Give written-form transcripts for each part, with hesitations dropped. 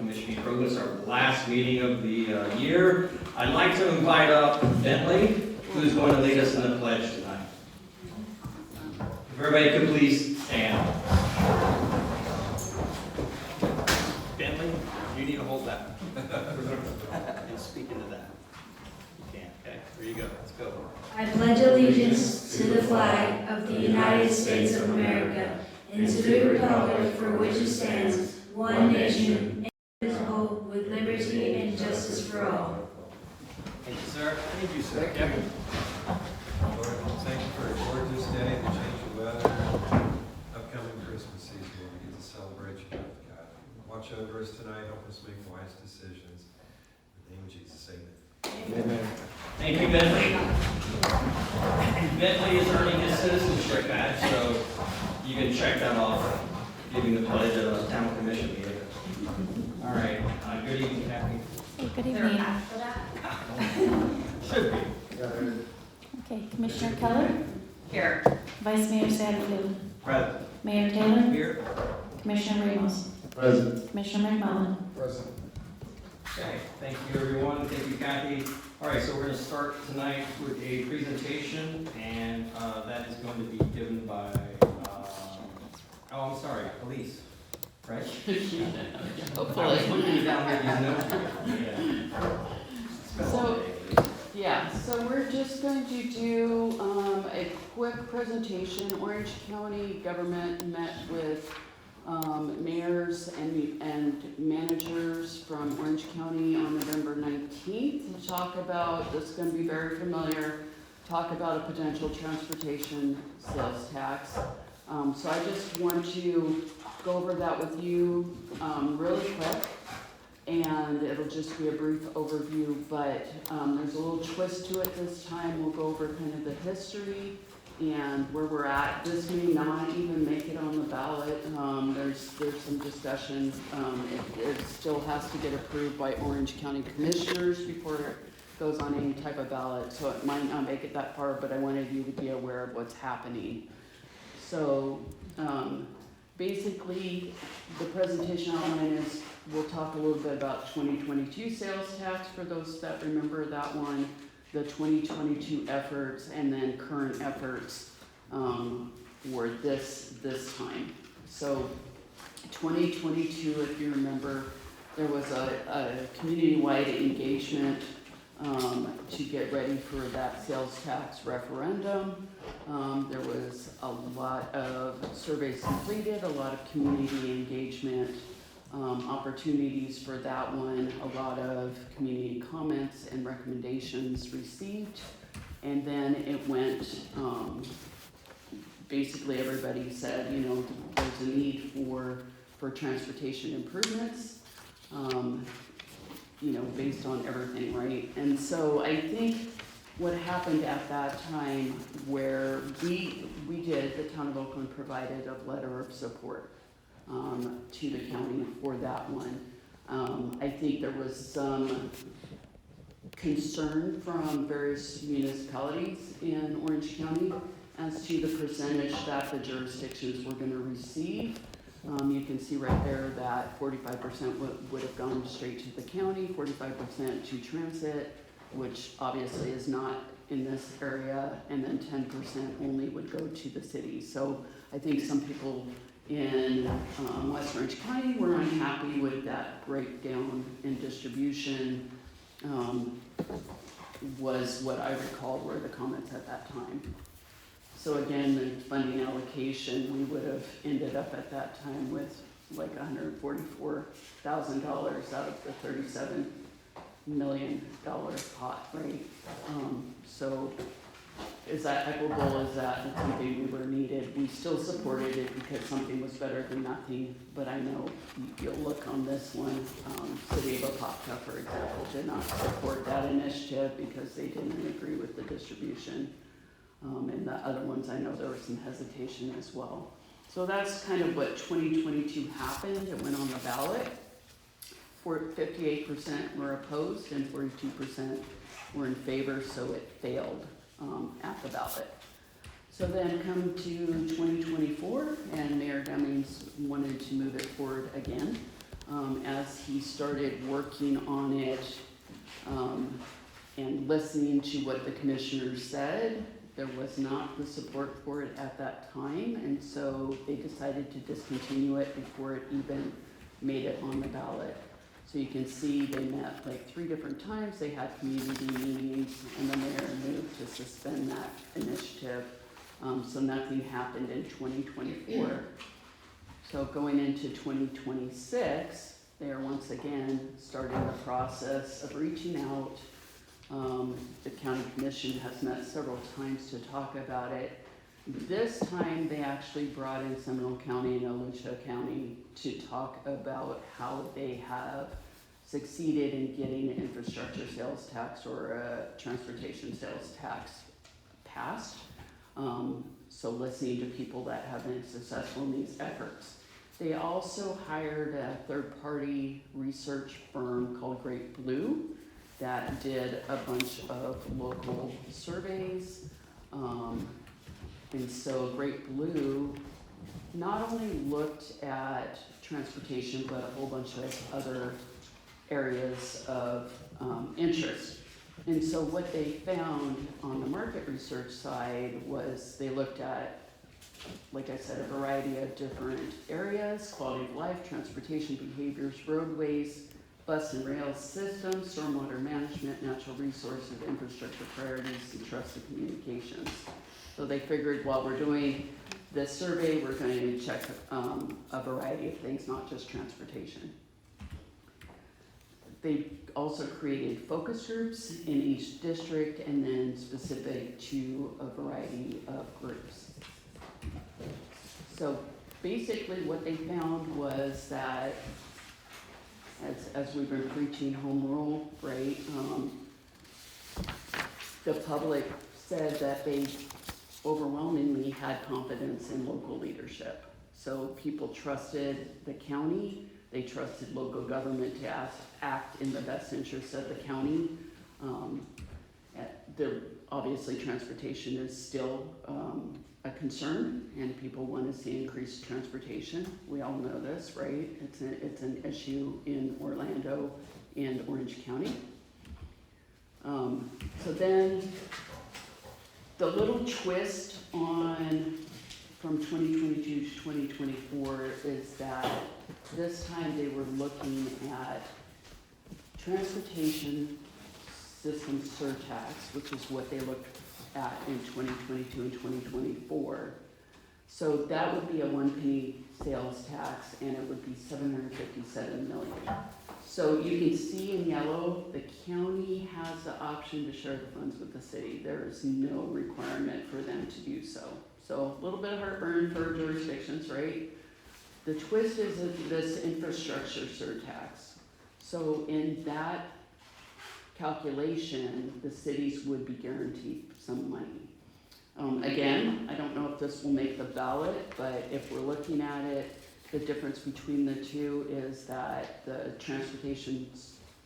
Commission meeting program. It's our last meeting of the year. I'd like to invite up Bentley, who's going to lead us in the pledge tonight. If everybody could please stand. Bentley, you need to hold that. And speak into that. You can, okay? There you go. Let's go. I pledge allegiance to the flag of the United States of America and to the republic for which it stands, one nation, indivisible, with liberty and justice for all. Thank you, sir. Thank you, sir. Yep. Lord, thank you for a gorgeous day, the change of weather, upcoming Christmas season where we get to celebrate your birth, God. Watch over us tonight, help us make wise decisions. In the name of Jesus, amen. Amen. Thank you, Bentley. Bentley is earning his citizenship badge, so you can check that off, giving the pledge at a town commission meeting. All right, good evening, Kathy. Hey, good evening. Should be. Okay, Commissioner Keller, Here. Vice Mayor Satterfield, Present. Mayor Taylor, Here. Commissioner Ramos, Present. Commissioner McMullen. Present. Okay, thank you, everyone. Thank you, Kathy. All right, so we're going to start tonight with a presentation, and that is going to be given by, Elise, right? Hopefully. I was looking down at these notes. Yeah. So we're just going to do a quick presentation. Orange County government met with mayors and managers from Orange County on November 19th to talk about, this is going to be very familiar, talk about a potential transportation sales tax. So I just want to go over that with you really quick. And it'll just be a brief overview, but there's a little twist to it this time. We'll go over kind of the history and where we're at. This may not even make it on the ballot. There's some discussion. It still has to get approved by Orange County Commissioners before it goes on any type of ballot. So it might not make it that far, but I wanted you to be aware of what's happening. So basically, the presentation outline is, we'll talk a little bit about 2022 sales tax for those that remember that one, the 2022 efforts, and then current efforts for this time. So 2022, if you remember, there was a community-wide engagement to get ready for that sales tax referendum. There was a lot of surveys completed, a lot of community engagement opportunities for that one, a lot of community comments and recommendations received, and then it went, basically everybody said, you know, there's a need for transportation improvements, you know, based on everything, right? And so I think what happened at that time, where we did, the town of Oakland provided a letter of support to the county for that one. I think there was some concern from various municipalities in Orange County as to the percentage that the jurisdictions were going to receive. You can see right there that 45% would have gone straight to the county, 45% to transit, which obviously is not in this area, and then 10% only would go to the city. So I think some people in West Orange County were unhappy with that breakdown in distribution, was what I recall were the comments at that time. So again, the funding allocation, we would have ended up at that time with like $144,000 out of the $37 million pot, right? So is that equitable? Is that something we were needed? We still supported it because something was better than nothing, but I know you'll look on this one, City of Apopka, for example, did not support that initiative because they didn't agree with the distribution. And the other ones, I know there was some hesitation as well. So that's kind of what 2022 happened. It went on the ballot. 58% were opposed and 42% were in favor, so it failed at the ballot. So then come to 2024, and Mayor Demings wanted to move it forward again, as he's started working on it, and listening to what the commissioners said, there was not the support for it at that time, and so they decided to discontinue it before it even made it on the ballot. So you can see they met like 3 different times, they had community meetings, and the mayor moved to suspend that initiative. So nothing happened in 2024. So going into 2026, they are once again starting the process of reaching out. The county commission has met several times to talk about it. This time, they actually brought in Seminole County and Volusia County to talk about how they have succeeded in getting an infrastructure sales tax or a transportation sales tax passed. So listening to people that have been successful in these efforts. They also hired a third-party research firm called Great Blue that did a bunch of local surveys. And so Great Blue not only looked at transportation, but a whole bunch of other areas of interest. And so what they found on the market research side was they looked at, like I said, a variety of different areas: quality of life, transportation behaviors, roadways, bus and rail systems, stormwater management, natural resources, infrastructure priorities, and trusted communications. So they figured while we're doing this survey, we're going to check a variety of things, not just transportation. They also created focus groups in each district and then specific to a variety of groups. So basically what they found was that, as we've been preaching home rule, right, the public said that they overwhelmingly had confidence in local leadership. So people trusted the county, they trusted local government to act in the best interest of the county. Obviously transportation is still a concern, and people want to see increased transportation. We all know this, right? It's an issue in Orlando and Orange County. So then the little twist on from 2022 to 2024 is that this time they were looking at transportation system surtax, which is what they looked at in 2022 and 2024. So that would be a 1 penny sales tax, and it would be $757 million. So you can see in yellow, the county has the option to share the funds with the city. There is no requirement for them to do so. So a little bit of heartburn for jurisdictions, right? The twist is this infrastructure surtax. So in that calculation, the cities would be guaranteed some money. Again, I don't know if this will make the ballot, but if we're looking at it, the difference between the two is that the transportation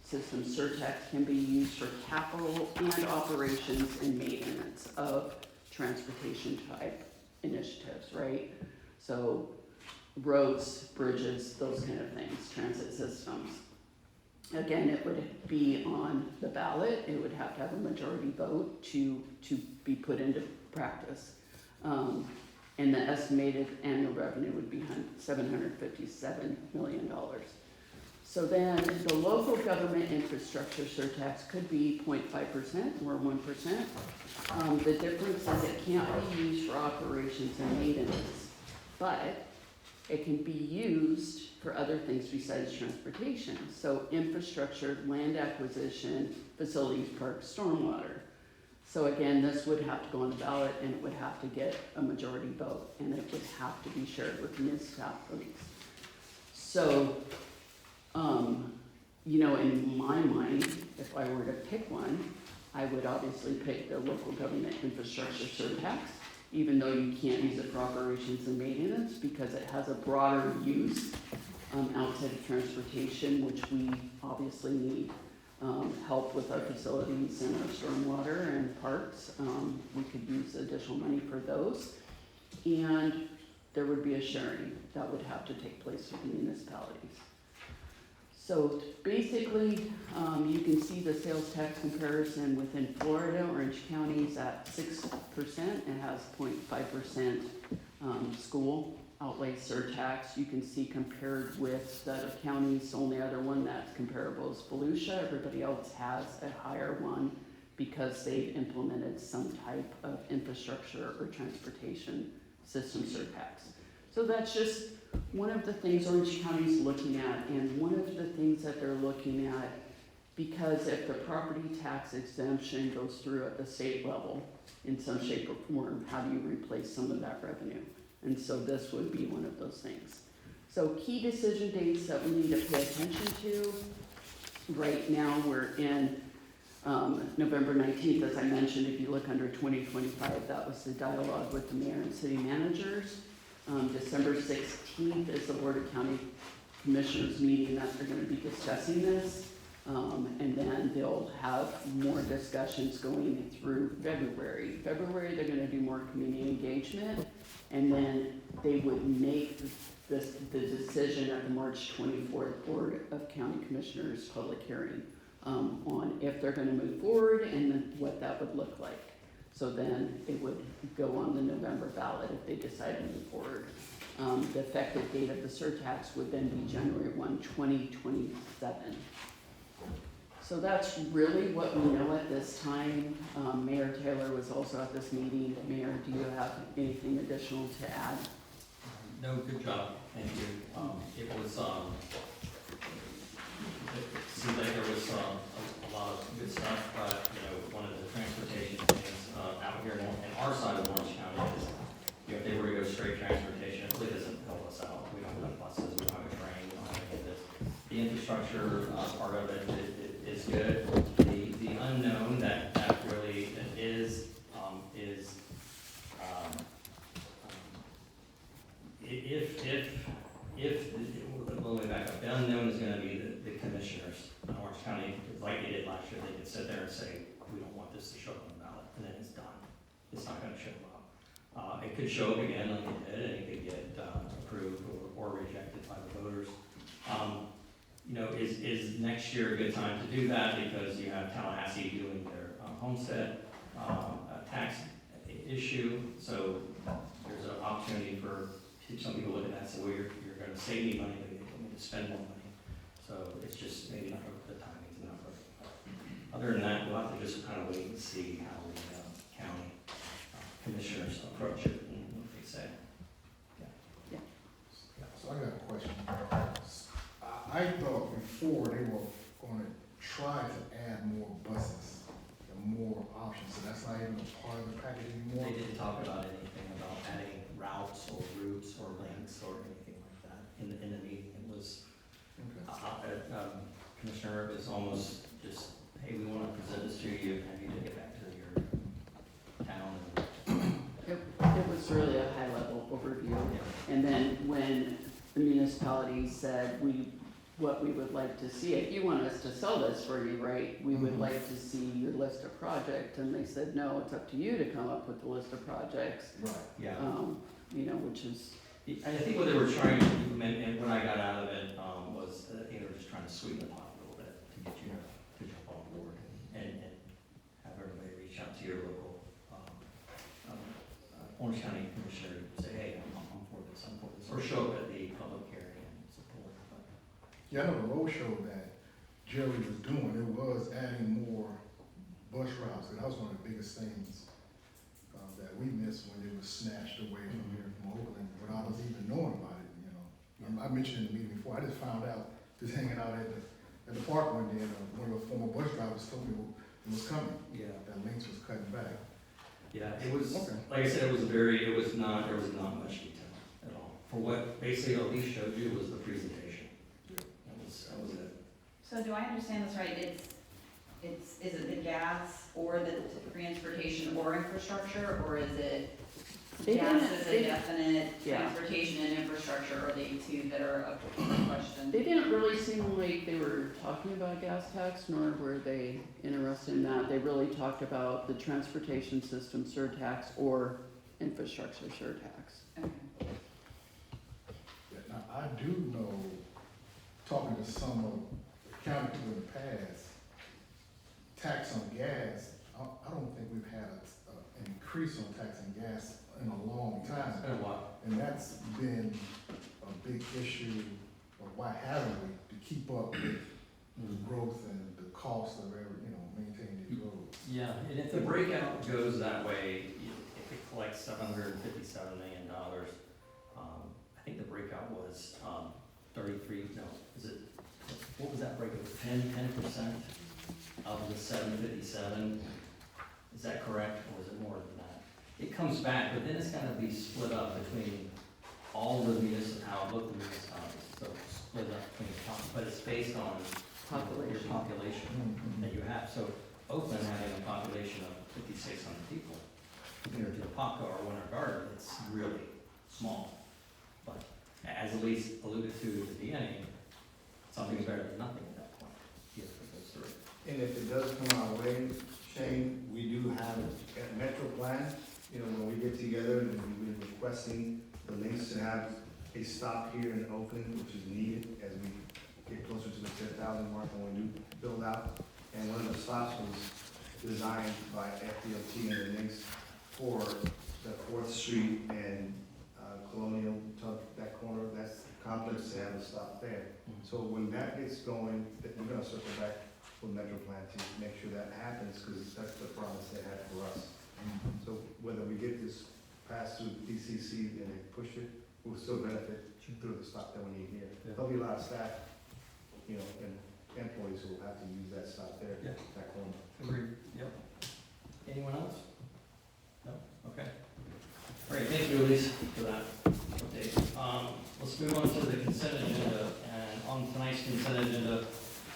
system surtax can be used for capital and operations and maintenance of transportation type initiatives, right? So roads, bridges, those kind of things, transit systems. Again, it would be on the ballot. It would have to have a majority vote to be put into practice. And the estimated annual revenue would be $757 million. So then the local government infrastructure surtax could be 0.5% or 1%. The difference is it can't be used for operations and maintenance, but it can be used for other things besides transportation. So infrastructure, land acquisition, facilities, parks, stormwater. So again, this would have to go on the ballot, and it would have to get a majority vote, and it would have to be shared with municipalities. So, in my mind, if I were to pick one, I would obviously pick the local government infrastructure surtax, even though you can't use it for operations and maintenance, because it has a broader use outside of transportation, which we obviously need help with our facilities and our stormwater and parks. We could use additional money for those. And there would be a sharing that would have to take place with the municipalities. So basically, you can see the sales tax comparison within Florida. Orange County is at 6%. It has 0.5% school outlay surtax. You can see compared with the other counties, the only other one that's comparable is Volusia. Everybody else has a higher one because they've implemented some type of infrastructure or transportation system surtax. So that's just one of the things Orange County's looking at, and one of the things that they're looking at, because if the property tax exemption goes through at the state level in some shape or form, how do you replace some of that revenue? And so this would be one of those things. So key decision dates that we need to pay attention to. Right now, we're in November 19th, as I mentioned. If you look under 2025, that was the dialogue with the mayor and city managers. December 16th is the Board of County Commissioners meeting that they're gonna be discussing this. And then they'll have more discussions going through February. February, they're gonna do more community engagement, and then they would make the decision at the March 24th Board of County Commissioners public hearing on if they're gonna move forward and then what that would look like. So then it would go on the November ballot if they decide to move forward. The effective date of the surtax would then be January 1, 2027. So that's really what we know at this time. Mayor Taylor was also at this meeting. Mayor, do you have anything additional to add? No, good job, thank you. It was, it seemed like there was a lot of good stuff, but, you know, one of the transportation things out here in our side of Orange County is, you know, if they were to go straight transportation, it really doesn't help us out. We don't have buses, we don't have a train, we don't have any of this. The infrastructure part of it is good. The unknown that really is if we'll way back up, the unknown is gonna be the commissioners in Orange County, like they did last year. They could sit there and say, we don't want this to show up on the ballot, and then it's done. It's not gonna show up. It could show up again like it did, and it could get approved or rejected by the voters. You know, is next year a good time to do that, because you have Tallahassee doing their homestead tax issue, so there's an opportunity for some people looking at that and say, well, you're gonna save me money, but you want me to spend more money. So it's just maybe not, the timing's not right. Other than that, we'll have to just kind of wait and see how the county commissioners approach it and what they say. So I got a question. I thought before they were gonna try to add more buses and more options, so that's not even a part of the package anymore? They didn't talk about anything about adding routes or routes or links or anything like that in the meeting. It was, Okay. Commissioner was almost just, hey, we want to present this to you, and you need to get back to your town. It was really a high-level overview. And then when the municipality said, what we would like to see, if you want us to sell this for you, right, we would like to see your list of projects, and they said, no, it's up to you to come up with the list of projects. Right. Yeah. You know, which is, I think what they were trying to do, and what I got out of it, was, they were just trying to sweeten the pot a little bit to get you to jump on board and have everybody reach out to your local, Orange County Commissioner and say, hey, I'm for this, or show up at the public hearing and support. But Yeah, I know the road show that Jerry was doing, it was adding more bus routes, and that was one of the biggest things that we missed when it was snatched away from here from Oakland without us even knowing about it, you know. I mentioned in the meeting before, I just found out, just hanging out at the park one day, and one of the former bus drivers told me it was coming, yeah. that Lynx was cutting back. Yeah, it was, Okay. like I said, there was not much detail at all. For what basically Elise showed you was the presentation. That was it. So do I understand this right? Is it the gas or the transportation or infrastructure, or is it They gas didn't- is they- a definite, Yeah. transportation and infrastructure are the two that are up for question? they didn't really seem like they were talking about gas tax, nor were they interested in that. They really talked about the transportation system surtax or infrastructure surtax. Okay. Now, I do know talking to some of the county people in the past, tax on gas, I don't think we've had an increase on tax on gas in a long time. It's been a while. And that's been a big issue of why haven't we, to keep up with the growth and the cost of maintaining these roads. Yeah, and if the breakout goes that way, if it collects $757 million, I think the breakout was 33, no, what was that breakout? 10% of the 757? Is that correct, or is it more than that? It comes back, but then it's gonna be split up between all the municipalities, so split up between, but it's based on your population that you have. So Oakland having a population of 5,600 people, compared to Apopka or Winter Garden, it's really small. But as Elise alluded to at the beginning, something's better than nothing at that point, if it goes through. And if it does come our way, Shane, we do have a metro plan, when we get together and we've been requesting the links to have a stop here in Oakland, which is needed as we get closer to the 10,000 mark when we do build out. And one of the stops was designed by FDOT and the links for the 4th Street and Colonial, that corner, that's complex to have a stop there. So when that gets going, we're gonna circle back with Metro Plan to make sure that happens, because that's the promise they had for us. So whether we get this passed through DCC and they push it, we'll still benefit through the stop that we need here. There'll be a lot of staff, and employees who will have to use that stop there, Yeah. that corner. Agreed. Yep. Anyone else? No? Okay. All right, thank you, Elise, for that update. Let's move on to the consent agenda, and on tonight's consent agenda,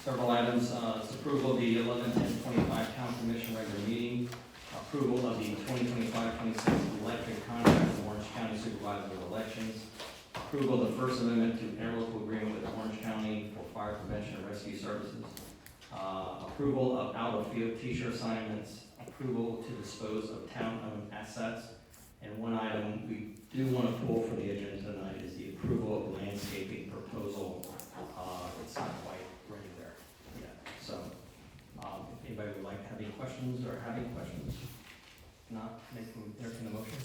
several items, it's approval of the 11/10/25 Town Commission regular meeting, approval of the 2025-26 electric contract with Orange County Supervisor of Elections, approval of the First Amendment to interlocal agreement with Orange County for fire prevention and rescue services, approval of out-of-field t-shirt assignments, approval to dispose of town-owned assets, and one item we do want to pull for the agenda tonight is the approval of landscaping proposal. It's not quite ready there yet, so if anybody would like to have any questions or have any questions, not making, entertain a motion. If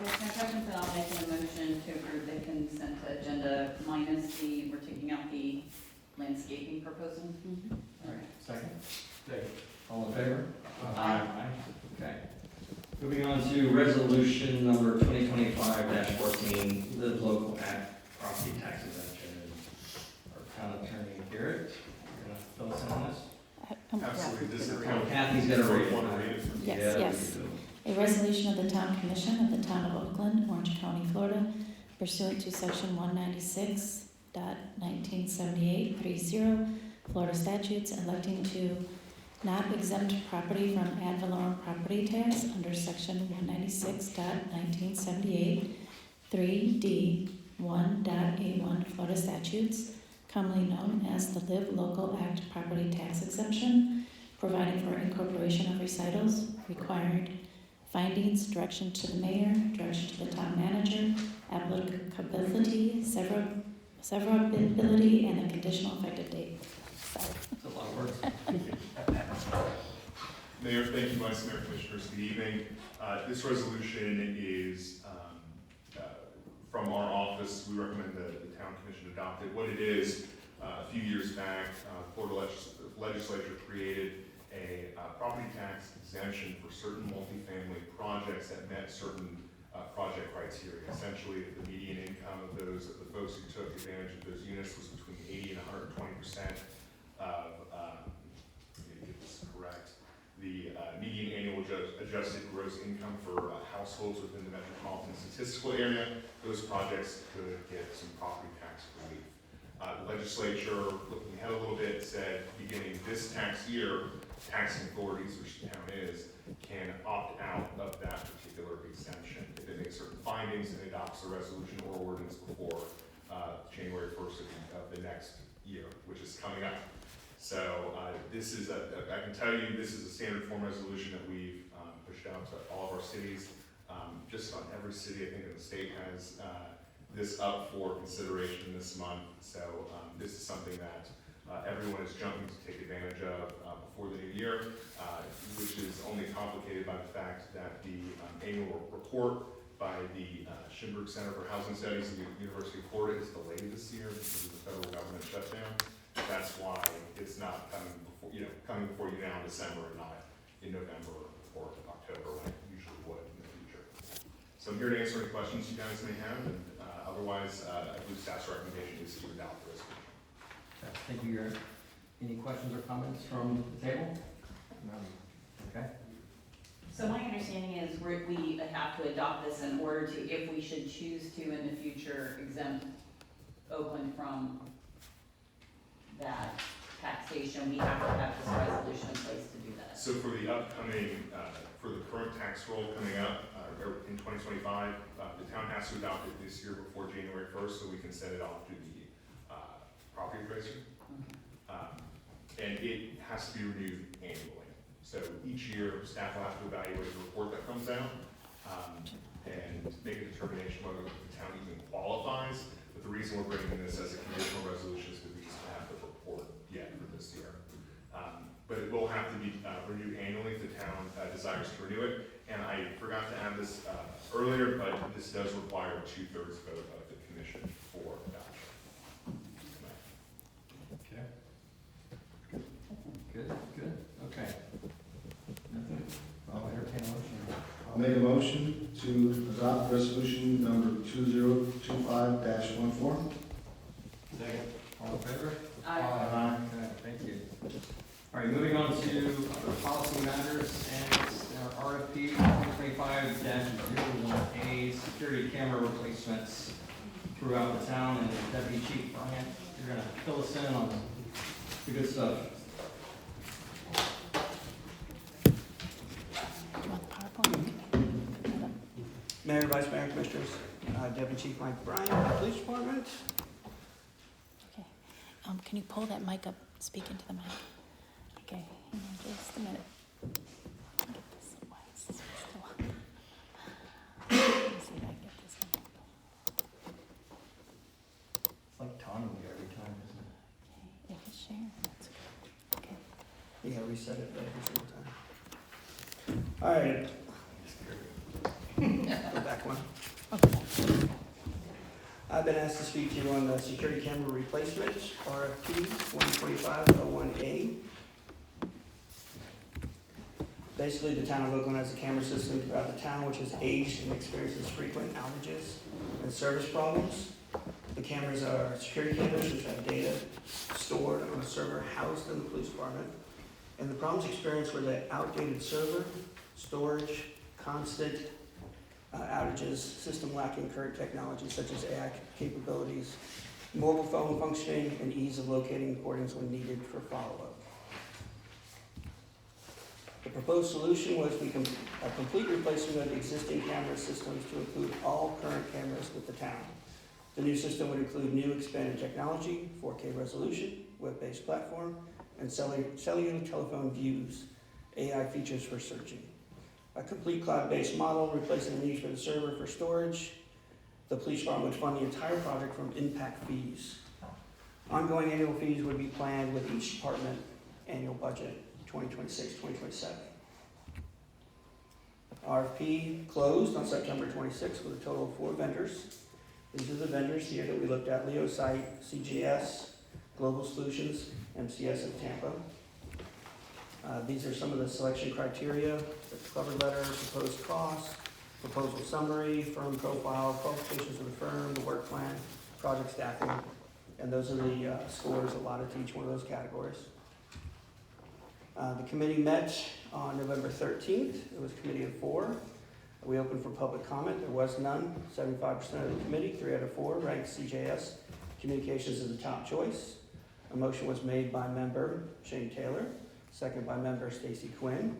there's no questions, then I'll make a motion to approve the consent agenda minus we're taking out the landscaping proposal. All right, second? All in favor? Aye. Okay. Moving on to resolution number 2025-14, Live Local Act Property Tax Exemption. Our town attorney, Garrett, you're gonna fill us in on this? Absolutely, this is. Oh, Kathy's gonna read it. Want to read it? Yes, Yeah, yes. we do. A resolution of the Town Commission of the Town of Oakland, Orange County, Florida, pursuant to section 196.197830 Florida statutes, electing to not exempt property from ad valorem property tax under section 196.1978 3D 1.A1 Florida statutes, commonly known as the Live Local Act Property Tax Exemption, providing for incorporation of recitals, required findings, direction to the mayor, direction to the town manager, applicability, severability, and a conditional effective date. Sorry. That's a lot of words. Mayor, thank you, Vice Mayor, Commissioners, good evening. This resolution is from our office. We recommend the Town Commission adopt it. What it is, a few years back, Florida legislature created a property tax exemption for certain multifamily projects that met certain project criteria. Essentially, the median income of the folks who took advantage of those units was between 80 and 120% of, let me get this correct, the median annual adjusted gross income for households within the metropolitan statistical area. Those projects could get some property tax relief. The legislature, looking ahead a little bit, said beginning this tax year, taxing authorities, which the town is, can opt out of that particular exemption if it makes certain findings and adopts a resolution or ordinance before January 1st of the next year, which is coming up. So this is, I can tell you, this is a standard form resolution that we've pushed out to all of our cities. Just about every city, I think, in the state has this up for consideration this month. So this is something that everyone is jumping to take advantage of before the new year, which is only complicated by the fact that the annual report by the Schimberg Center for Housing Studies at the University of Florida is delayed this year because of the federal government shutdown. That's why it's not coming before you now in December and not in November or October like it usually would in the future. So I'm here to answer any questions you guys may have, and otherwise, I believe staff's recommendation is to adopt the resolution. Thank you. Any questions or comments from the table? Okay. So my understanding is we have to adopt this in order to, if we should choose to in the future exempt Oakland from that taxation, we have to have this resolution in place to do that. So for the upcoming, for the current tax roll coming up in 2025, the town has to adopt it this year before January 1st, so we can send it off to the property appraiser. And it has to be renewed annually. So each year, staff will have to evaluate the report that comes out and make a determination whether the town even qualifies. But the reason we're bringing this as a conditional resolution is because we just don't have the report yet for this year. But it will have to be renewed annually if the town desires to renew it. And I forgot to add this earlier, but this does require a 2/3 vote of the commission for adoption. Okay. Good. Okay. Nothing? I'll entertain a motion. I'll make a motion to adopt resolution number 2025-14. Second. All in favor? Aye. Okay, thank you. All right, moving on to other policy matters, and it's our RFP 2025-01A, security camera replacements throughout the town, and Deputy Chief Bryant, you're gonna fill us in on the good stuff. You want the PowerPoint? Mayor, Vice Mayor, Commissioners, Deputy Chief Mike Bryan, Police Department. Okay. Can you pull that mic up, speak into the mic? Okay, hang on just a minute. Get this. Why is this still on? Let me see if I can get this one. It's like taunting you every time, isn't it? Okay, if it's sharing, that's good. Okay. Yeah, reset it every single time. All right. Go back one. Okay. I've been asked to speak to you on the security camera replacement, RFP 2025-01A. Basically, the town of Oakland has a camera system throughout the town which has aged and experiences frequent outages and service problems. The cameras are security cameras which have data stored on a server housed in the police department. And the problems experienced were that outdated server, storage, constant outages, system lacking current technology such as AI capabilities, mobile phone functioning, and ease of locating recordings when needed for follow-up. The proposed solution was a complete replacement of the existing camera systems to include all current cameras with the town. The new system would include new expanded technology, 4K resolution, web-based platform, and cellular telephone views, AI features for searching. A complete cloud-based model replacing the need for the server for storage. The police department would fund the entire project from impact fees. Ongoing annual fees would be planned with each department annual budget, 2026-2027. RFP closed on September 26th with a total of 4 vendors. These are the vendors here that we looked at: LeoSite, CGS, Global Solutions, MCS of Tampa. These are some of the selection criteria: the cover letter, proposed cost, proposal summary, firm profile, qualifications of the firm, the work plan, project staffing, and those are the scores allotted to each one of those categories. The committee met on November 13th. It was a committee of 4. We opened for public comment. There was none. 75% of the committee, 3 out of 4, ranked CJS Communications as the top choice. A motion was made by member Shane Taylor, second by member Stacy Quinn.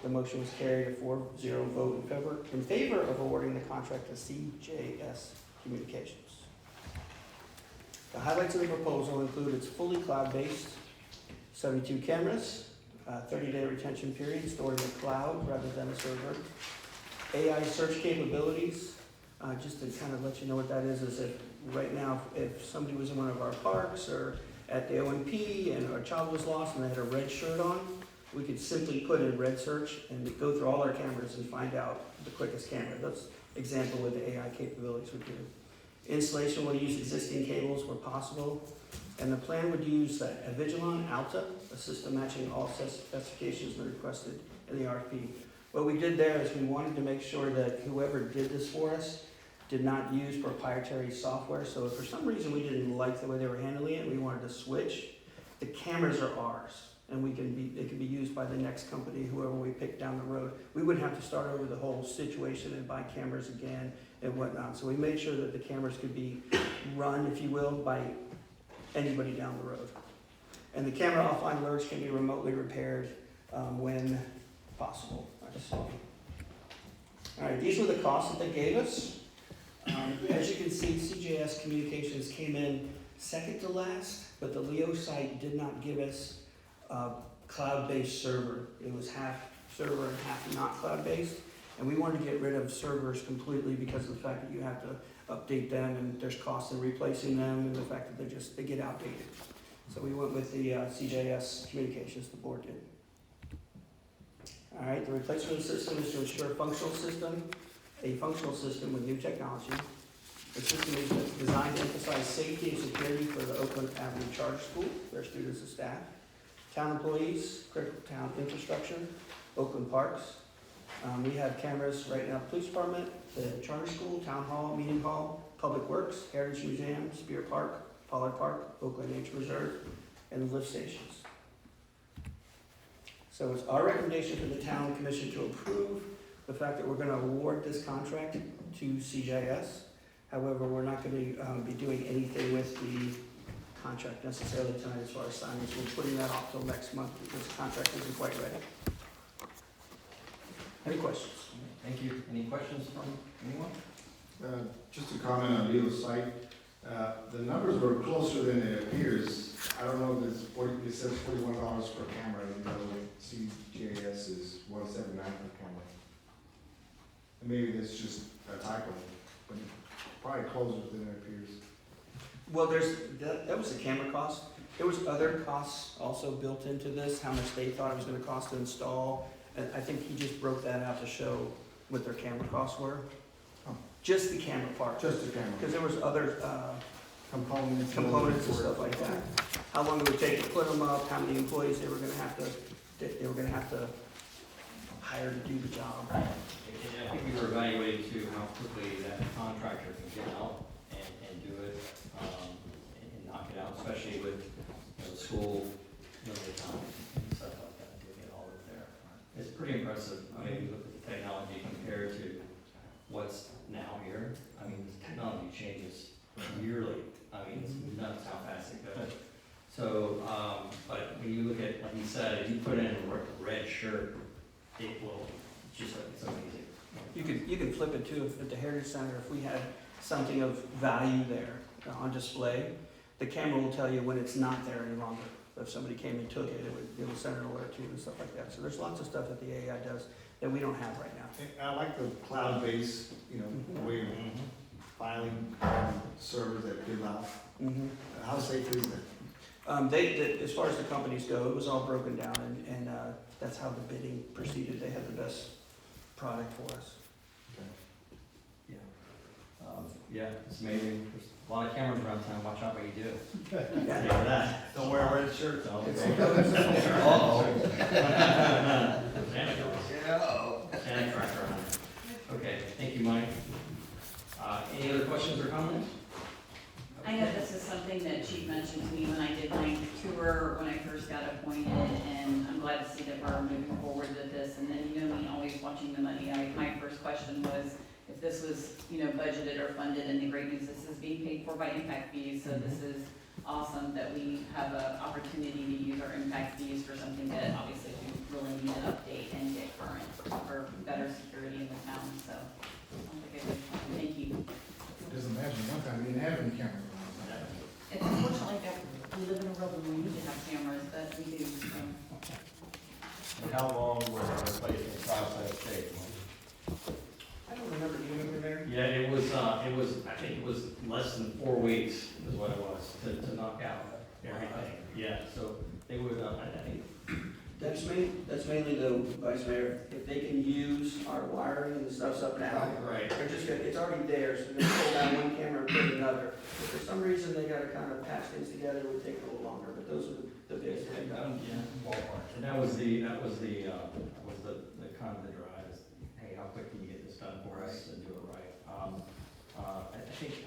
The motion was carried a 4-0 vote in favor of awarding the contract to CJS Communications. The highlights of the proposal include it's fully cloud-based, 72 cameras, 30-day retention period stored in the cloud rather than a server, AI search capabilities, Just to kind of let you know what that is if right now, if somebody was in one of our parks or at the OMP and our child was lost and they had a red shirt on, we could simply put in red search and go through all our cameras and find out the quickest camera. That's example with the AI capabilities we do. Installation will use existing cables where possible, and the plan would use a Avigilon Alta, a system matching all specifications that are requested in the RFP. What we did there is we wanted to make sure that whoever did this for us did not use proprietary software. So if for some reason we didn't like the way they were handling it, we wanted to switch, the cameras are ours. And it can be used by the next company, whoever we pick down the road. We wouldn't have to start over the whole situation and buy cameras again and whatnot. So we made sure that the cameras could be run, if you will, by anybody down the road. And the camera offline alerts can be remotely repaired when possible. All right, these were the costs that they gave us. As you can see, CJS Communications came in second to last, but the Leo site did not give us a cloud-based server. It was half server and half not cloud-based. And we wanted to get rid of servers completely because of the fact that you have to update them and there's costs in replacing them and the fact that they get outdated. So we went with the CJS Communications, the board did. All right, the replacement system is to ensure a functional system with new technology. The system is designed to emphasize safety and security for the Oakland Avenue Charter School, their students and staff, town employees, critical town infrastructure, Oakland Parks. We have cameras right now, police department, the charter school, town hall, meeting hall, public works, heritage museum, Spear Park, Pollard Park, Oakland Nature Reserve, and the lift stations. So it's our recommendation for the town commission to approve the fact that we're going to award this contract to CJS. However, we're not going to be doing anything with the contract necessarily tonight as far as signings. We're putting that off till next month because the contract isn't quite ready. Any questions? Thank you. Any questions from anyone? Just a comment on Leo's site. The numbers were closer than it appears. I don't know if it's it says $41 per camera, even though CJS is $179 per camera. And maybe that's just a typo, but probably closer than it appears. Well, that was the camera cost. There was other costs also built into this, how much they thought it was gonna cost to install. And I think he just broke that out to show what their camera costs were. Oh. Just the camera part. Just the camera. Because there was other Components and stuff like that. How long it would take to put them up, how many employees they were gonna have to hire to do the job. And I think we were evaluating too how quickly that contractor can get out and do it, and knock it out, especially with, school, limited time and stuff like that, doing it all over there. It's pretty impressive. I mean, you look at the technology compared to what's now here. I mean, the technology changes yearly. I mean, it's nuts how fast it goes. So, but when you look at, like you said, if you put in a red shirt, it will, it's amazing. You can flip it too, if at the Heritage Center, if we had something of value there on display, the camera will tell you when it's not there any longer. If somebody came and took it, it would send an alert to you and stuff like that. So there's lots of stuff that the AI does that we don't have right now. I like the cloud-based, way of filing servers that give out. How safe is that? As far as the companies go, it was all broken down and that's how the bidding proceeded. They had the best product for us. Yeah, it's amazing. There's a lot of cameras around town. Watch out what you do. Yeah. Yeah, that. Don't wear a red shirt. So, Santa tracker on it. Okay, thank you, Mike. Any other questions or comments? I know this is something that Chief mentioned to me when I did my tour when I first got appointed, and I'm glad to see that we're moving forward with this. And then, me always watching the money. My first question was if this was, budgeted or funded, and the great news, this is being paid for by impact fees. So this is awesome that we have an opportunity to use our impact fees for something that obviously we really need to update and get current for better security in the town. So, thank you. Just imagine, one time we didn't have any cameras around. It's unfortunately that we live in a world where we need to have cameras, but we do. And how long will the replacement process take? I don't don't remember, do you remember, Mayor? Yeah, it was, I think it was less than 4 weeks is what it was to knock out everything. Yeah, so they would, I think, That's mainly the Vice Mayor, if they can use our wiring and the stuff's up now. right. They're just gonna, it's already there, so they're gonna pull down one camera and put another. If for some reason they gotta kind of patch things together, it would take a little longer, but those are the biggest things. Yeah. And that was the kind of the drive, is, hey, how quick can you get this done for us and do it right?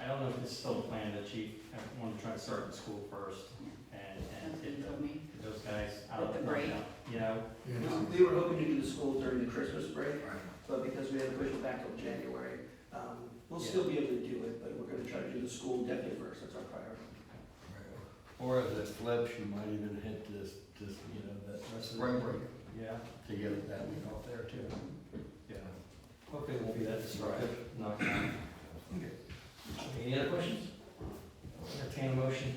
I don't know if it's still a plan, the chief, I want to try to start in school first and That's what get you told me. those guys out With of the break. You know, We were hoping to do the school during the Christmas break, but because we had to push it back till January, we'll still be able to do it, but we're gonna try to do the school definitely first, that's our priority. Or as it flips, you might even hit this, that rest of the Spring break. yeah, to get that week off there too. yeah. Hopefully it won't be that disruptive, knock down. Okay. Any other questions? Entertain a motion.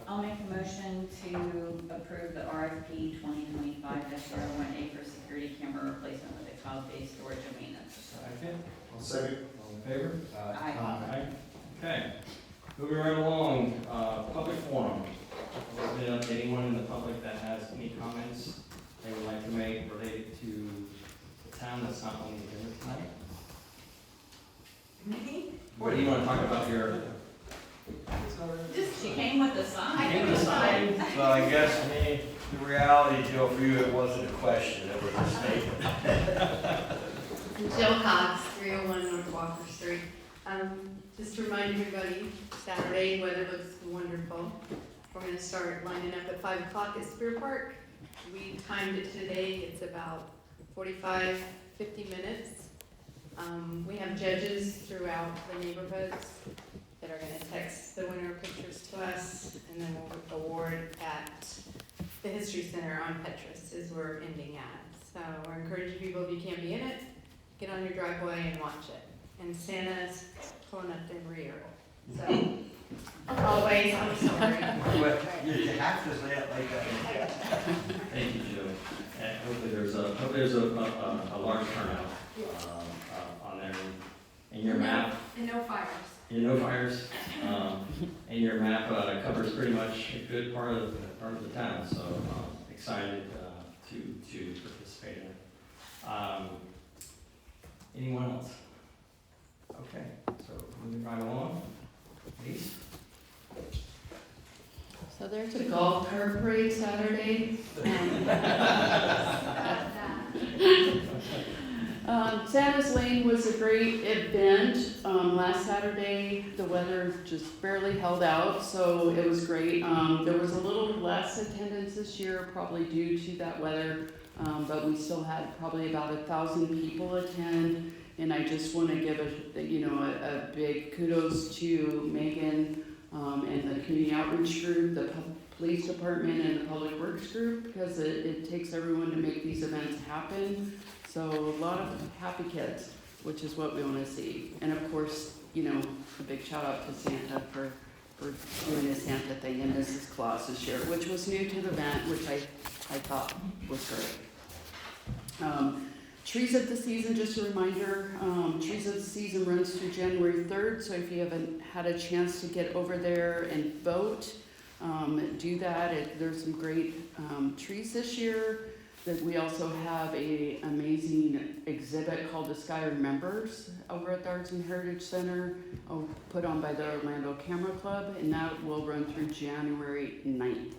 I'll make a motion to approve the RFP 2025-01A for security camera replacement with a cloud-based storage and maintenance. Second. I'll second. All in favor? Aye. Aye. Okay, moving right along, public forum. Open it up to anyone in the public that has any comments they would like to make related to the town that's not on the agenda tonight. What do you want to talk about your? She came with the sign. Came with the sign. So I guess the reality, Joe, for you, it wasn't a question, it was a statement. Jill Cox, 301 North Walker Street. Just to remind everybody, Saturday, weather looks wonderful. We're gonna start lining up at 5 o'clock at Spear Park. We timed it today, it's about 45, 50 minutes. We have judges throughout the neighborhoods that are gonna text the winner pictures to us, and then we'll award at the History Center on Petrus is where we're ending at. So we're encouraging people, if you can't be in it, get on your driveway and watch it. And Santa's pulling up the rear. So, always, I'm sorry. You have to say it like that. Thank you, Joe. And hopefully there's a large turnout, on there. And your map, And no fires. no fires, and your map, covers pretty much a good part of the town, so, excited, to participate in it. Anyone else? Okay, so moving right along, please. So there's a golf cart parade Saturday. Santa's Lane was a great event. Last Saturday, the weather just barely held out, so it was great. There was a little less attendance this year, probably due to that weather, but we still had probably about 1,000 people attend. And I just want to give a big kudos to Megan and the community outreach group, the police department, and the public works group, because it takes everyone to make these events happen. So a lot of happy kids, which is what we want to see. And of course, a big shout out to Santa for doing the Santa thing and Mrs. Claus this year, which was new to the event, which I thought was great. Trees of the Season, just a reminder, Trees of the Season runs through January 3rd, so if you haven't had a chance to get over there and vote, do that. There's some great trees this year. We also have an amazing exhibit called The Sky Remembers over at the Arts and Heritage Center, put on by the Orlando Camera Club, and that will run through January 9th.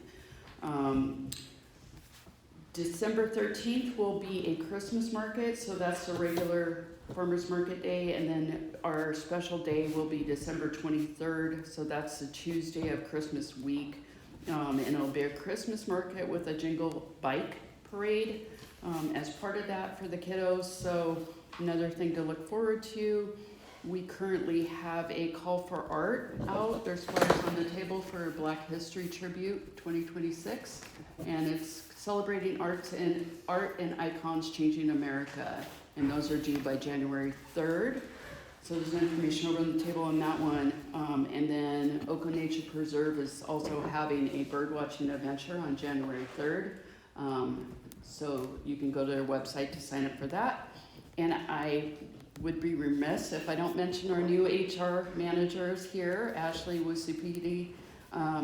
December 13th will be a Christmas market, so that's the regular farmer's market day, and then our special day will be December 23rd, so that's the Tuesday of Christmas week. And it'll be a Christmas market with a jingle bike parade as part of that for the kiddos, so another thing to look forward to. We currently have a call for art out. There's flyers on the table for Black History Tribute 2026, and it's celebrating art and icons changing America, and those are due by January 3rd. So there's information over on the table on that one. And then Oakland Nature Preserve is also having a bird watching adventure on January 3rd. So you can go to their website to sign up for that. And I would be remiss if I don't mention our new HR managers here. Ashley Wusupidi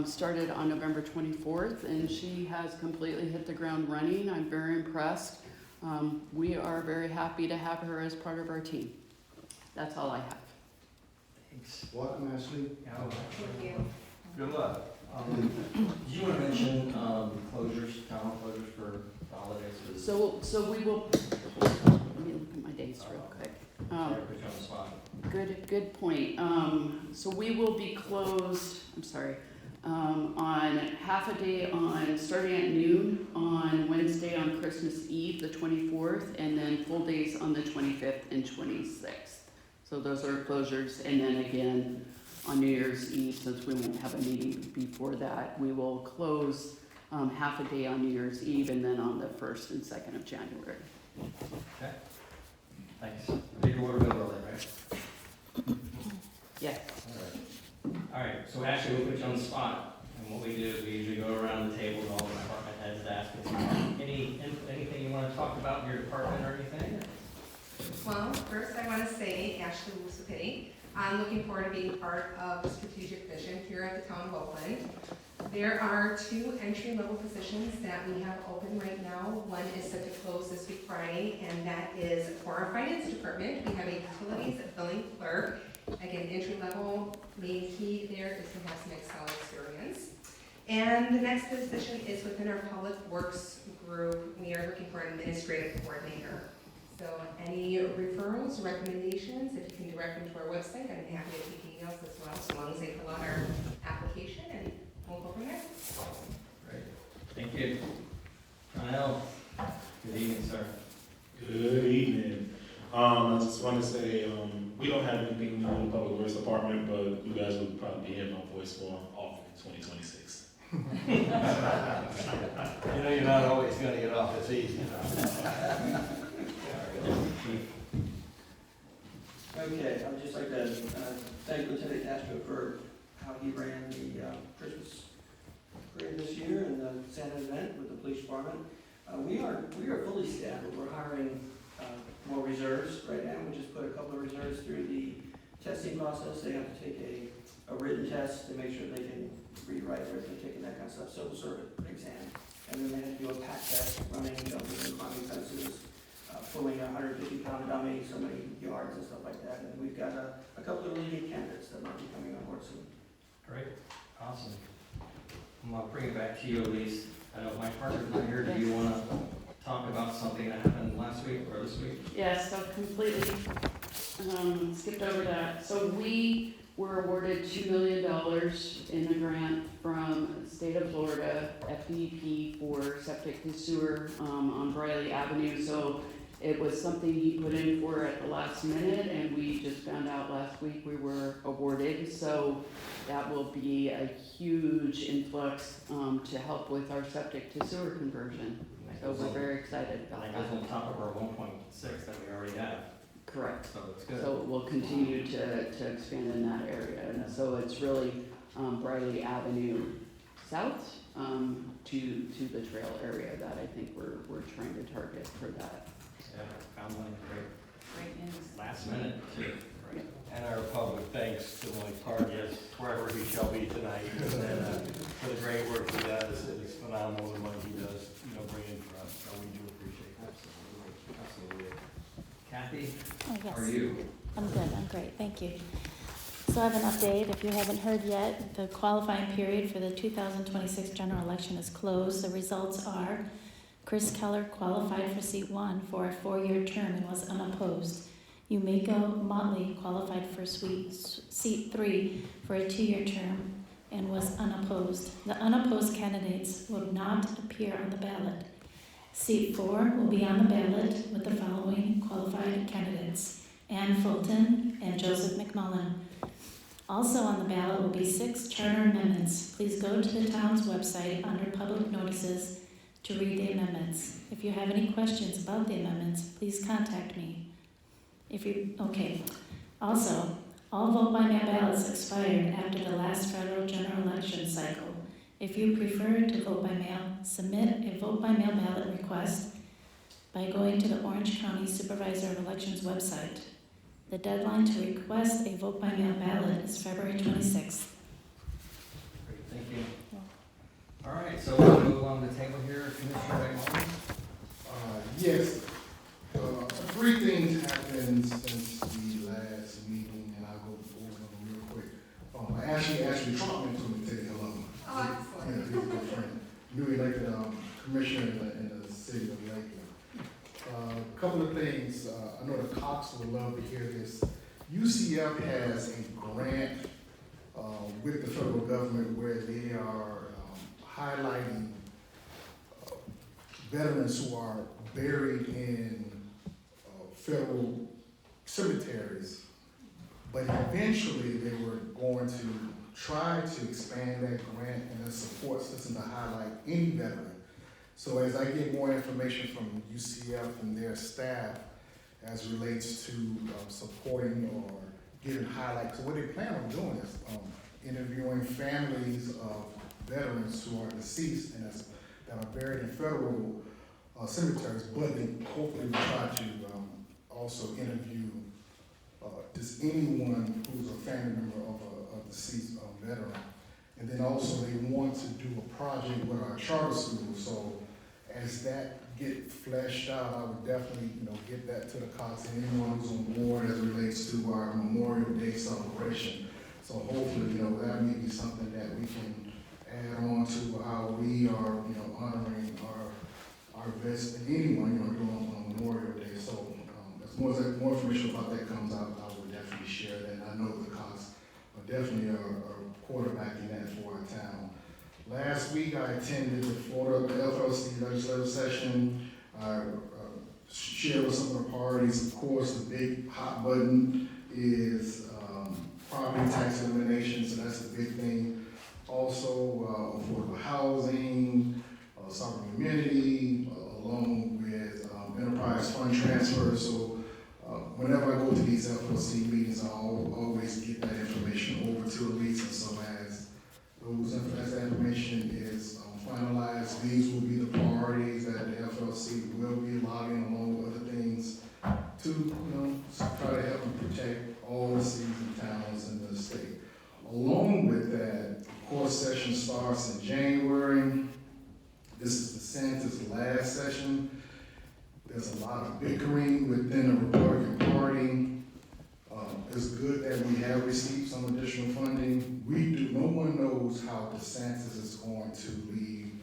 started on November 24th, and she has completely hit the ground running. I'm very impressed. We are very happy to have her as part of our team. That's all I have. Thanks. Welcome, Ashley. Thank you. Good luck. Do you want to mention closures, town closures for the holidays? So we will, let me look at my dates real quick. Sorry, put you on the spot. Good point. So we will be closed, I'm sorry, on half a day starting at noon on Wednesday on Christmas Eve, the 24th, and then full days on the 25th and 26th. So those are closures, and then again, on New Year's Eve, since we won't have a meeting before that, we will close half a day on New Year's Eve, and then on the 1st and 2nd of January. Okay. Thanks. Take your order bill early, right? Yeah. All right, so Ashley, we'll put you on the spot, and what we do is we usually go around the table to all the department heads to ask if anything you want to talk about in your department or anything? Well, first I want to say, Ashley Wusupidi, I'm looking forward to being part of the strategic vision here at the town of Oakland. There are 2 entry-level positions that we have open right now. One is set to close this week Friday, and that is for our finance department. We have a utilities billing clerk. Again, entry-level, main key there is to have some Excel experience. And the next position is within our public works group. We are looking for an administrative coordinator. So any referrals, recommendations, if you can direct them to our website, I'm happy to take emails as well, so long as they fill out our application, and we'll go from there. Great. Thank you. Kyle, good evening, sir. Good evening. I just want to say, we don't have anything new in the Public Works Department, but you guys will probably be hearing my voice more often in 2026. You know, you're not always gonna get off this easy. Okay, I'd just like to thank Lieutenant Castro for how he ran the Christmas parade this year and the Santa event with the police department. We are fully staffed, but we're hiring more reserves right now. We just put a couple of reserves through the testing process. They have to take a written test to make sure they can rewrite arithmetic and that kind of stuff, civil service exam. And then they have to do a pack test, running, jumping, and climbing fences, pulling a 150-pound dummy, so many yards and stuff like that. And we've got a couple of leading candidates that might be coming on board soon. Great, awesome. I'm gonna bring it back to you, Elise. I know my partner's not here. Do you want to talk about something that happened last week or this week? Yeah, so completely skipped over that. So we were awarded $2 million in a grant from the state of Florida, FDP, for septic and sewer on Briley Avenue. So it was something he put in for at the last minute, and we just found out last week we were awarded. So that will be a huge influx to help with our septic to sewer conversion. So we're very excited I about think that. that's on top of our 1.6 that we already have, Correct. so it's good. So we'll continue to expand in that area. And so it's really Briley Avenue South to the trail area that I think we're trying to target for that. Yeah, found one great, Great news. last minute too. Great. And our public thanks to my partner, wherever he shall be tonight, and for the great work he does. It's phenomenal the money he does, bring in for us, so we do appreciate that. Absolutely. Kathy, Oh, how are yes. you? I'm good, I'm great, thank you. So I have an update, if you haven't heard yet, the qualifying period for the 2026 general election is closed. The results are Chris Keller qualified for seat 1 for a 4-year term and was unopposed. Yumiko Motley qualified for seat 3 for a 2-year term and was unopposed. The unopposed candidates will not appear on the ballot. Seat 4 will be on the ballot with the following qualified candidates: Ann Fulton and Joseph McMullen. Also on the ballot will be 6 charter amendments. Please go to the town's website under public notices to read the amendments. If you have any questions about the amendments, please contact me. Also, all vote by mail ballots expired after the last federal general election cycle. If you prefer to vote by mail, submit a vote by mail ballot request by going to the Orange County Supervisor of Elections website. The deadline to request a vote by mail ballot is February 26th. Great, thank you. All right, so we'll move along the table here, Commissioner McMullen. Yes, three things happened since the last meeting, and I'll go over them real quick. Ashley Trotman told me to tell you hello. Oh, excellent. Yeah, he's a good friend. Newly elected commissioner in the city of Lakeland. A couple of things, I know the Cox would love to hear this. UCF has a grant with the federal government where they are highlighting veterans who are buried in federal cemeteries, but eventually they were going to try to expand that grant and the support system to highlight any veteran. So as I get more information from UCF and their staff as relates to supporting or giving highlights, so what they plan on doing is interviewing families of veterans who are deceased and that are buried in federal cemeteries, but they hopefully will try to also interview just anyone who's a family member of a deceased veteran. And then also they want to do a project with our charter school. So as that get fleshed out, I would definitely get that to the Cox and anyone who's on board as it relates to our Memorial Day celebration. So hopefully that may be something that we can add on to how we are honoring our vets and anyone doing on Memorial Day. So as more information about that comes out, I will definitely share that. And I know the Cox definitely are quarterbacking that for our town. Last week I attended the Florida FLC legislative session. I shared with some of the parties. Of course, the big hot button is property tax elimination, so that's a big thing. Also, affordable housing, sovereign immunity, along with enterprise fund transfer. So whenever I go to these FLC meetings, I always get that information over to Elise. And so as that information is finalized, these will be the priorities that the FLC will be lobbying along with other things to try to help and protect all the cities and towns in the state. Along with that, of course, session starts in January. This is DeSantis' last session. There's a lot of bickering within the Republican Party. It's good that we have received some additional funding. No one knows how DeSantis is going to lead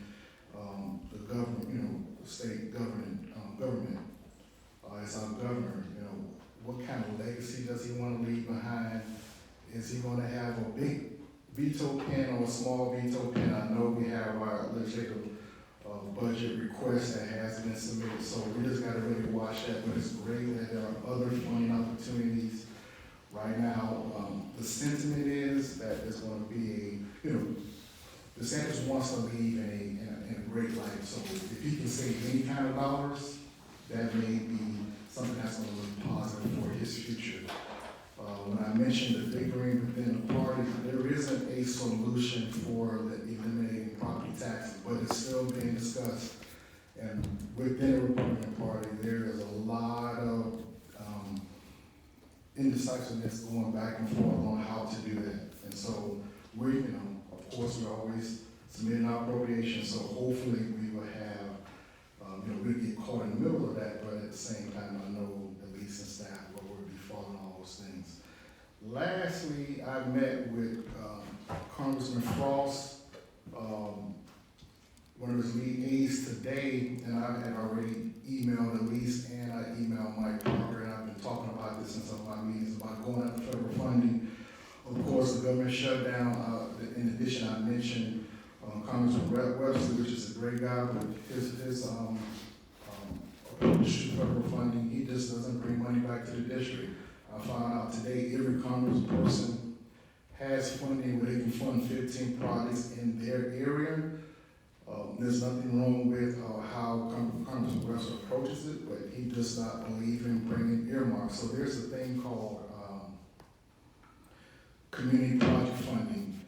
the government, the state government as our governor. What kind of legacy does he want to leave behind? Is he going to have a big veto pen or a small veto pen? I know we have our legislative budget request that has been submitted, so we just got to really watch that. But it's great that there are other funding opportunities right now. The sentiment is that there's going to be DeSantis wants to leave in a great light. So if he can save any kind of dollars, that may be something that's going to look positive for his future. When I mentioned the bickering within the party, there isn't a solution for eliminating property taxes, but it's still being discussed. And within the Republican Party, there is a lot of indecisiveness going back and forth on how to do that. And so we, of course, we're always submitting our appropriations, so hopefully we will have, we'll get caught in the middle of that, but at the same time, I know the lease and staff will be following all those things. Lastly, I met with Congressman Frost, one of his lead aides today, and I had already emailed Elise and I emailed Mike Parker, and I've been talking about this in some of my meetings about going after federal funding. Of course, the government shutdown, in addition, I mentioned Congressman Webster, which is a great guy, but his approach to federal funding, he just doesn't bring money back to the district. I found out today every congressperson has funding where they can fund 15 projects in their area. There's nothing wrong with how Congressman Webster approaches it, but he does not believe in bringing earmarks. So there's a thing called community project funding.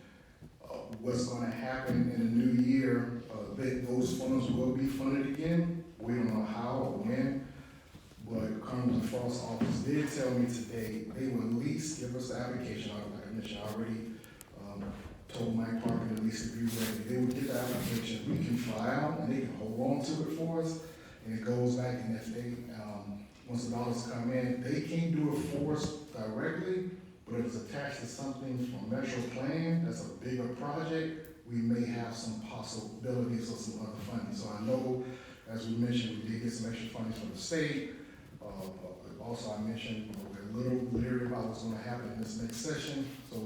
What's going to happen in the new year, those funds will be funded again. We don't know how or when, but Congressman Frost's office did tell me today they will at least give us the application. Like I mentioned, I already told Mike Parker at least if you're ready, they would get the application. We can file and they can hold on to it for us, and it goes back. And if they once the dollars come in, they can't do it for us directly, but if it's attached to something from Metro Plan, that's a bigger project, we may have some possibilities of some other funding. So I know, as we mentioned, we did get some extra funding from the state. Also, I mentioned we're a little leery about what's gonna happen in this next session. So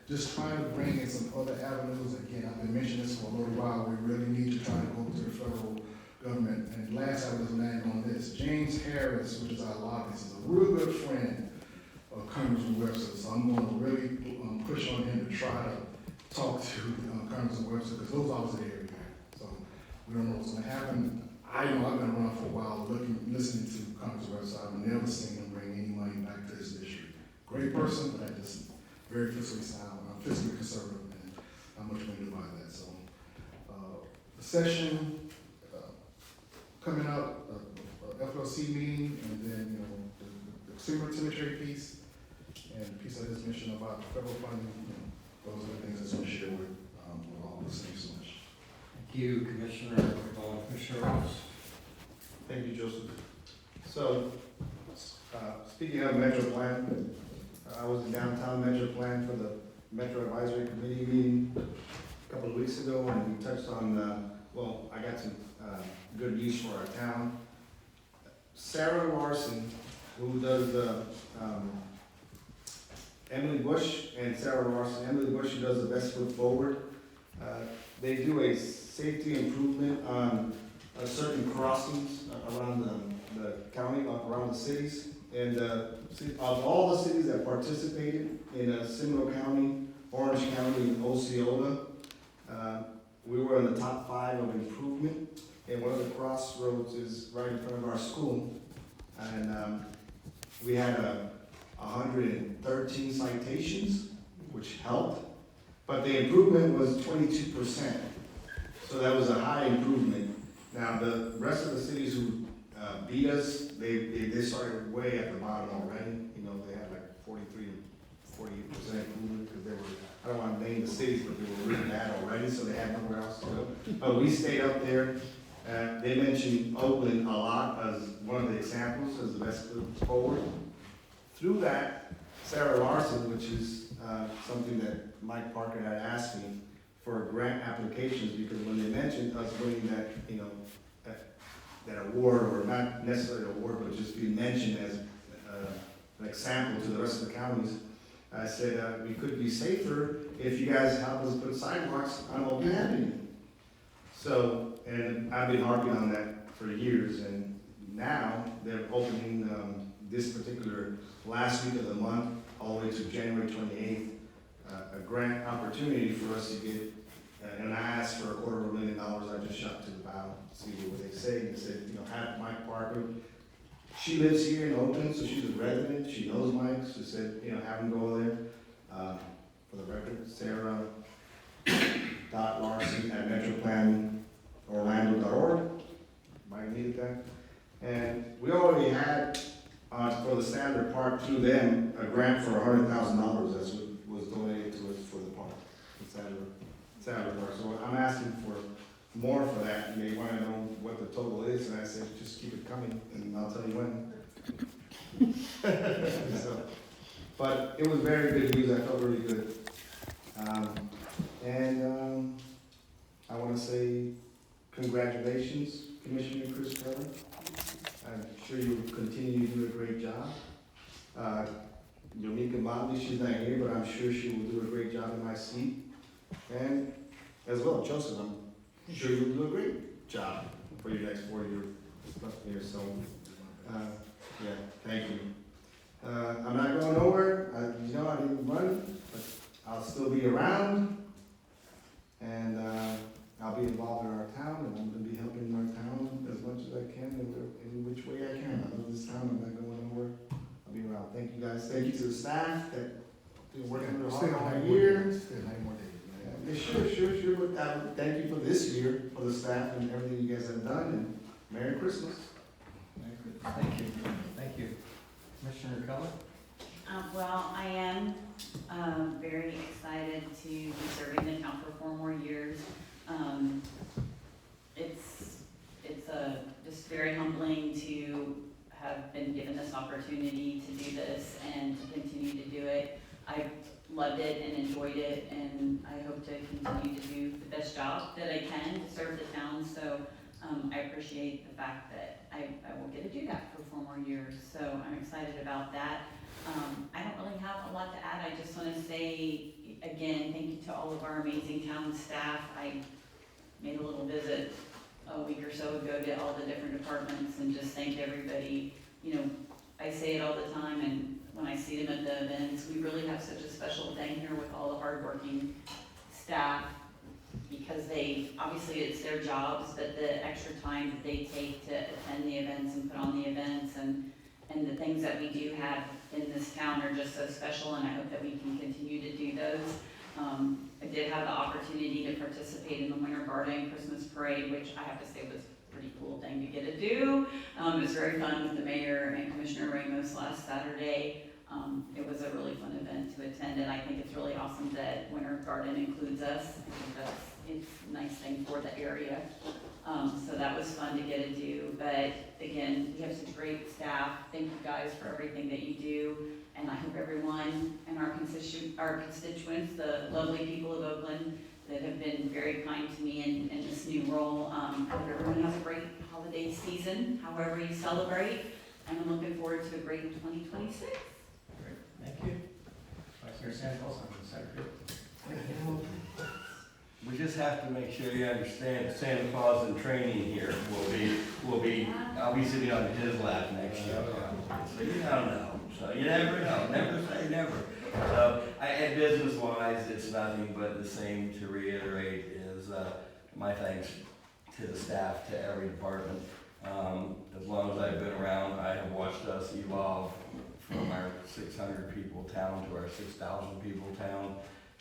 just trying to bring in some other avenues. Again, I've been mentioning this for a little while. We really need to try to go to the federal government. And last, I was landing on this. James Harris, which is our lobbyist, is a real good friend of Congressman Webster. So I'm going to really push on him to try to talk to Congressman Webster, because those officers are everywhere. So we don't know what's going to happen. I know I've been around for a while listening to Congressman Webster. I've never seen him bring any money back to this district. Great person, but I just very fiscally sound, fiscally conservative, and not much we can do about that. So the session coming up, FLC meeting, and then the consumer cemetery piece, and a piece of this mission about the federal funding. Those are the things that's going to share with all of us. Thank you so much. Thank you, Commissioner. Commissioner Ross. Thank you, Joseph. So, speaking of Metro Plan, I was in downtown Metro Plan for the Metro Advisory Committee meeting a couple of weeks ago, and we touched on, I got some good news for our town. Sarah Larson, who does Emily Bush and Sarah Larson. Emily Bush, who does the Best Foot Forward. They do a safety improvement on certain crossings around the county, around the cities. And of all the cities that participated in Seminole County, Orange County, and Osceola, we were in the top 5 of improvement. And one of the crossroads is right in front of our school. And we had 113 citations, which helped. But the improvement was 22%. So that was a high improvement. Now, the rest of the cities who beat us, they started way at the bottom already. They had like 43 to 48% improvement because they were, I don't want to name the cities, but they were really bad already, so they had nowhere else to go. But we stayed up there. They mentioned Oakland a lot as one of the examples, as the best foot forward. Through that, Sarah Larson, which is something that Mike Parker had asked me for grant applications, because when they mentioned us winning that, that award, or not necessarily an award, but just being mentioned as an example to the rest of the counties, I said we could be safer if you guys help us put sidewalks on Oakland Avenue. So, and I've been harping on that for years, and now they're opening this particular last week of the month, all the way to January 28th, a grant opportunity for us to get, and I asked for $250,000. I just shot to the bow, see what they say. They said, have Mike Parker. She lives here in Oakland, so she's a resident. She knows Mike. She said, have him go there. For the record, Sarah Larson at MetroPlanOrlando.org. Mike needed that. And we already had, for the Standard Park, through them, a grant for $100,000 that was donated to us for the park, the Standard Park. So I'm asking for more for that. You may want to know what the total is, and I said, just keep it coming, and I'll tell you when. So, but it was very good news. I felt really good. I want to say congratulations, Commissioner Chris Keller. I'm sure you will continue to do a great job. Yomika Motley, she's not here, but I'm sure she will do a great job in my seat. And as well, Joseph, I'm sure you'll do a great job for your next 4 years. So, yeah, thank you. I'm not going nowhere. I didn't run, but I'll still be around. And I'll be involved in our town, and I'm going to be helping our town as much as I can, in which way I can. I love this town. I'm not going nowhere. I'll be around. Thank you, guys. Thank you to the staff that been working real hard all year. Still 9 more days. Yeah, sure, but thank you for this year, for the staff and everything you guys have done, and Merry Christmas. Thank you. Commissioner Keller? Well, I am very excited to be serving the town for 4 more years. It's just very humbling to have been given this opportunity to do this and to continue to do it. I've loved it and enjoyed it, and I hope to continue to do the best job that I can to serve the town. So I appreciate the fact that I will get to do that for 4 more years. So I'm excited about that. I don't really have a lot to add. I just want to say, again, thank you to all of our amazing town staff. I made a little visit a week or so ago to all the different departments and just thank everybody. You know, I say it all the time, and when I see them at the events, we really have such a special thing here with all the hardworking staff, because obviously it's their jobs, but the extra time that they take to attend the events and put on the events and the things that we do have in this town are just so special, and I hope that we can continue to do those. I did have the opportunity to participate in the Winter Garden Christmas Parade, which I have to say was a pretty cool thing to get to do. It was very fun with the mayor and Commissioner Ramos last Saturday. It was a really fun event to attend, and I think it's really awesome that Winter Garden includes us. I think it's a nice thing for the area. So that was fun to get to do. But again, we have such great staff. Thank you guys for everything that you do. And I hope everyone and our constituents, the lovely people of Oakland that have been very kind to me in this new role, I hope everyone has a great holiday season, however you celebrate. And I'm looking forward to a great 2026. Great, thank you. Vice Mayor Santos, I'm Secretary. We just have to make sure you understand Santa Claus in training here I'll be sitting on his lap next year. So you don't know. So you never know. Never say never. So and business-wise, it's nothing but the same to reiterate is my thanks to the staff, to every department. As long as I've been around, I have watched us evolve from our 600 people town to our 6,000 people town.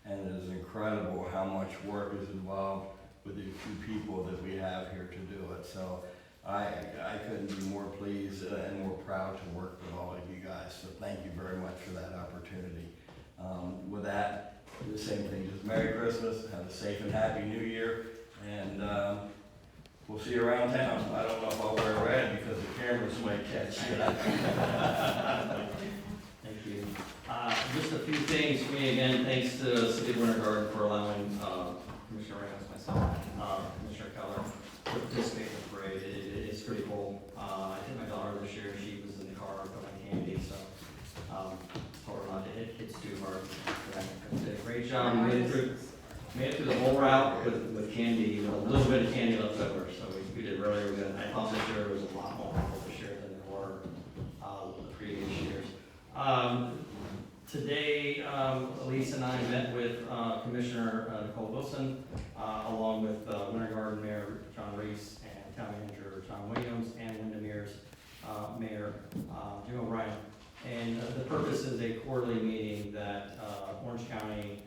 And it is incredible how much work is involved with the few people that we have here to do it. So I couldn't be more pleased and more proud to work with all of you guys. So thank you very much for that opportunity. With that, do the same thing. Just Merry Christmas, have a safe and happy New Year, and we'll see you around town. I don't know if I'll wear red because the cameras might catch you. Thank you. Just a few things for me again. Thanks to City of Winter Garden for allowing Commissioner Ramos, myself, Commissioner Keller to participate in the parade. It is pretty cool. I think my daughter this year, she was in the car throwing candy, so told her not to hit kids too hard. But did a great job. Made it through the whole route with candy, with a little bit of candy left over. So we did really good. I thought this year was a lot more people this year than there were the previous years. Today, Elise and I met with Commissioner Nicole Wilson, along with Winter Garden Mayor John Reese and Town Manager John Williams and Windermere's Mayor Jim O'Brien. And the purpose is a quarterly meeting that Orange County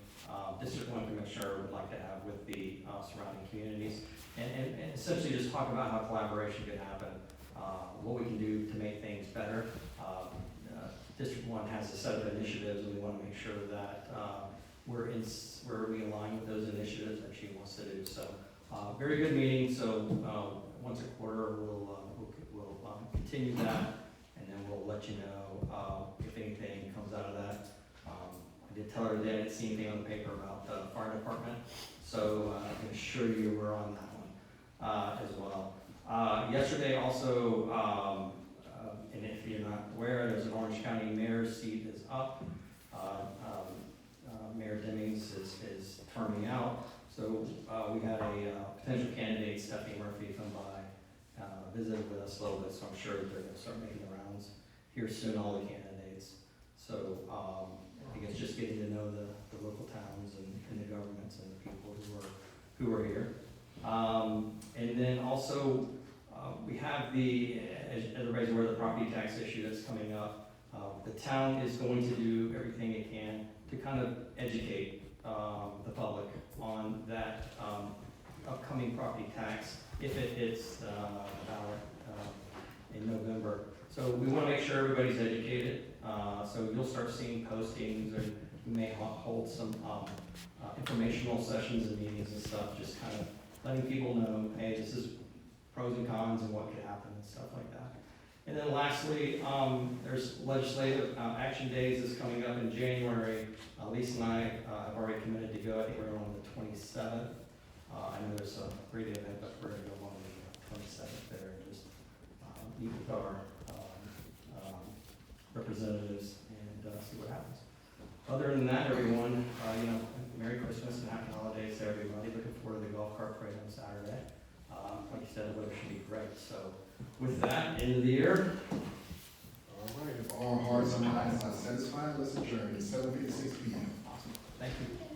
District 1 Commissioner would like to have with the surrounding communities, and essentially just talk about how collaboration can happen, what we can do to make things better. District 1 has a set of initiatives, and we want to make sure that we align with those initiatives that she wants to do. So, very good meeting. So, once a quarter, we'll continue that, and then we'll let you know if anything comes out of that. I did tell her today I didn't see anything on the paper about the fire department, so I can assure you we're on that one as well. Yesterday also. And if you're not aware, there's an Orange County mayor's seat is up. Mayor Demings is terming out. So we had a potential candidate, Stephanie Murphy, come by, visited with us a little bit, so I'm sure they're going to start making the rounds here soon, all the candidates. So I think it's just getting to know the local towns and the governments and the people who are here. And then also, we have as everybody's aware, the property tax issue that's coming up. The town is going to do everything it can to kind of educate the public on that upcoming property tax if it hits the ballot in November. So we want to make sure everybody's educated. So you'll start seeing postings, or we may hold some informational sessions and meetings and stuff, just kind of letting people know, hey, this is pros and cons and what could happen and stuff like that. And then lastly, there's legislative action days is coming up in January. Lisa and I have already committed to go. I think we're on the 27th. I know there's a 3-day event, but we're going to go on the 27th there and just meet with our representatives and see what happens. Other than that, everyone, Merry Christmas and Happy Holidays to everybody. Looking forward to the golf cart parade on Saturday. Like you said, the weather should be great. So with that, end of the year. All right, if all hearts and minds are satisfied, let's adjourn at 7:56 p.m. Awesome. Thank you.